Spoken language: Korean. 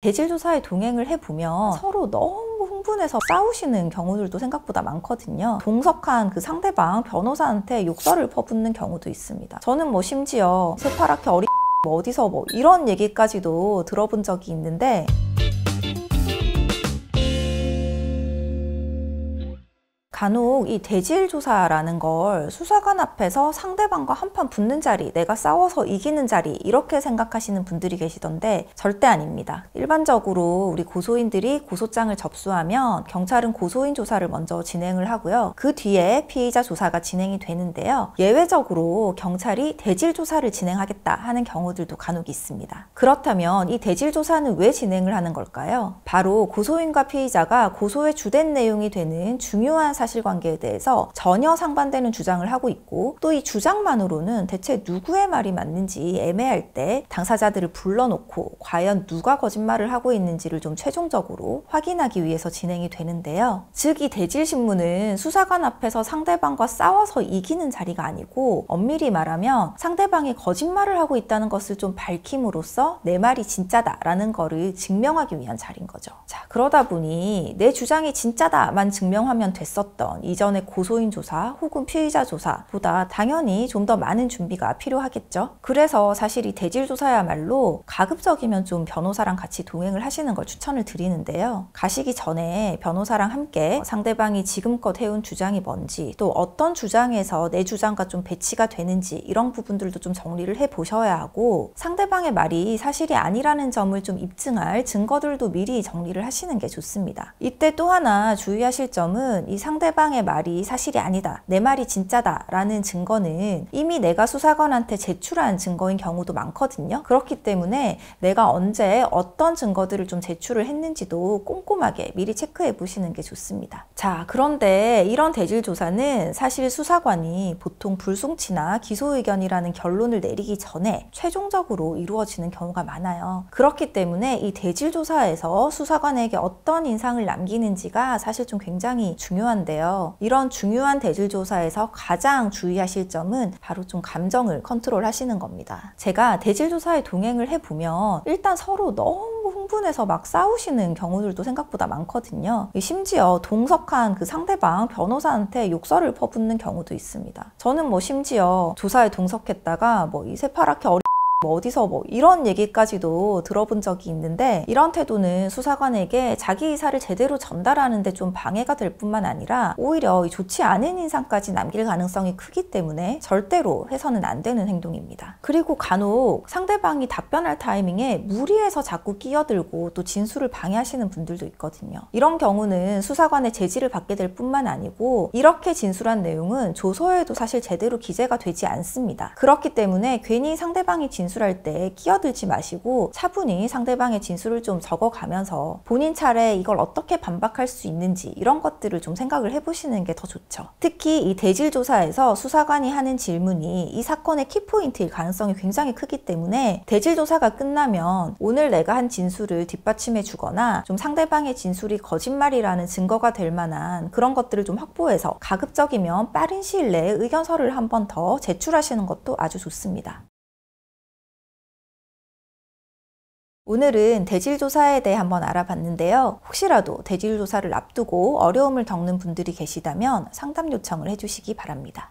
대질조사에 동행을 해보면 서로 너무 흥분해서 싸우시는 경우들도 생각보다 많거든요. 동석한 그 상대방 변호사한테 욕설을 퍼붓는 경우도 있습니다. 저는 뭐 심지어 새파랗게 어디서 이런 얘기까지도 들어본 적이 있는데, 간혹 이 대질조사라는 걸 수사관 앞에서 상대방과 한판 붙는 자리, 내가 싸워서 이기는 자리, 이렇게 생각하시는 분들이 계시던데 절대 아닙니다. 일반적으로 우리 고소인들이 고소장을 접수하면 경찰은 고소인 조사를 먼저 진행을 하고요. 그 뒤에 피의자 조사가 진행이 되는데요. 예외적으로 경찰이 대질조사를 진행하겠다 하는 경우들도 간혹 있습니다. 그렇다면 이 대질조사는 왜 진행을 하는 걸까요? 바로 고소인과 피의자가 고소의 주된 내용이 되는 중요한 사실관계에 대해서 전혀 상반되는 주장을 하고 있고, 또 이 주장만으로는 대체 누구의 말이 맞는지 애매할 때 당사자들을 불러놓고 과연 누가 거짓말을 하고 있는지를 좀 최종적으로 확인하기 위해서 진행이 되는데요. 즉 이 대질신문은 수사관 앞에서 상대방과 싸워서 이기는 자리가 아니고, 엄밀히 말하면 상대방이 거짓말을 하고 있다는 것을 좀 밝힘으로써 내 말이 진짜다라는 거를 증명하기 위한 자리인 거죠. 자, 그러다 보니 내 주장이 진짜다만 증명하면 됐었던 이전의 고소인 조사 혹은 피의자 조사보다 당연히 좀 더 많은 준비가 필요하겠죠. 그래서 사실 이 대질조사야말로 가급적이면 좀 변호사랑 같이 동행을 하시는 걸 추천을 드리는데요. 가시기 전에 변호사랑 함께 상대방이 지금껏 해온 주장이 뭔지, 또 어떤 주장에서 내 주장과 좀 배치가 되는지, 이런 부분들도 좀 정리를 해보셔야 하고, 상대방의 말이 사실이 아니라는 점을 좀 입증할 증거들도 미리 정리를 하시는 게 좋습니다. 이때 또 하나 주의하실 점은, 이 상대방의 말이 사실이 아니다, 내 말이 진짜다 라는 증거는 이미 내가 수사관한테 제출한 증거인 경우도 많거든요. 그렇기 때문에 내가 언제 어떤 증거들을 좀 제출을 했는지도 꼼꼼하게 미리 체크해 보시는 게 좋습니다. 자, 그런데 이런 대질조사는 사실 수사관이 보통 불송치나 기소의견이라는 결론을 내리기 전에 최종적으로 이루어지는 경우가 많아요. 그렇기 때문에 이 대질조사에서 수사관에게 어떤 인상을 남기는지가 사실 좀 굉장히 중요한데요. 이런 중요한 대질조사에서 가장 주의하실 점은 바로 좀 감정을 컨트롤 하시는 겁니다. 제가 대질조사에 동행을 해보면 일단 서로 너무 흥분해서 막 싸우시는 경우들도 생각보다 많거든요. 심지어 동석한 그 상대방 변호사한테 욕설을 퍼붓는 경우도 있습니다. 저는 뭐 심지어 조사에 동석했다가 이 새파랗게 어디서 이런 얘기까지도 들어본 적이 있는데, 이런 태도는 수사관에게 자기 의사를 제대로 전달하는데 좀 방해가 될 뿐만 아니라 오히려 좋지 않은 인상까지 남길 가능성이 크기 때문에 절대로 해서는 안 되는 행동입니다. 그리고 간혹 상대방이 답변할 타이밍에 무리해서 자꾸 끼어들고 또 진술을 방해하시는 분들도 있거든요. 이런 경우는 수사관의 제지를 받게 될 뿐만 아니고, 이렇게 진술한 내용은 조서에도 사실 제대로 기재가 되지 않습니다. 그렇기 때문에 괜히 상대방이 진술할 때 끼어들지 마시고 차분히 상대방의 진술을 좀 적어가면서 본인 차례 이걸 어떻게 반박할 수 있는지, 이런 것들을 좀 생각을 해보시는 게 더 좋죠. 특히 이 대질조사에서 수사관이 하는 질문이 이 사건의 키포인트일 가능성이 굉장히 크기 때문에, 대질조사가 끝나면 오늘 내가 한 진술을 뒷받침해 주거나 좀 상대방의 진술이 거짓말이라는 증거가 될 만한 그런 것들을 좀 확보해서 가급적이면 빠른 시일 내에 의견서를 한 번 더 제출하시는 것도 아주 좋습니다. 오늘은 대질조사에 대해 한번 알아봤는데요. 혹시라도 대질조사를 앞두고 어려움을 겪는 분들이 계시다면 상담 요청을 해주시기 바랍니다.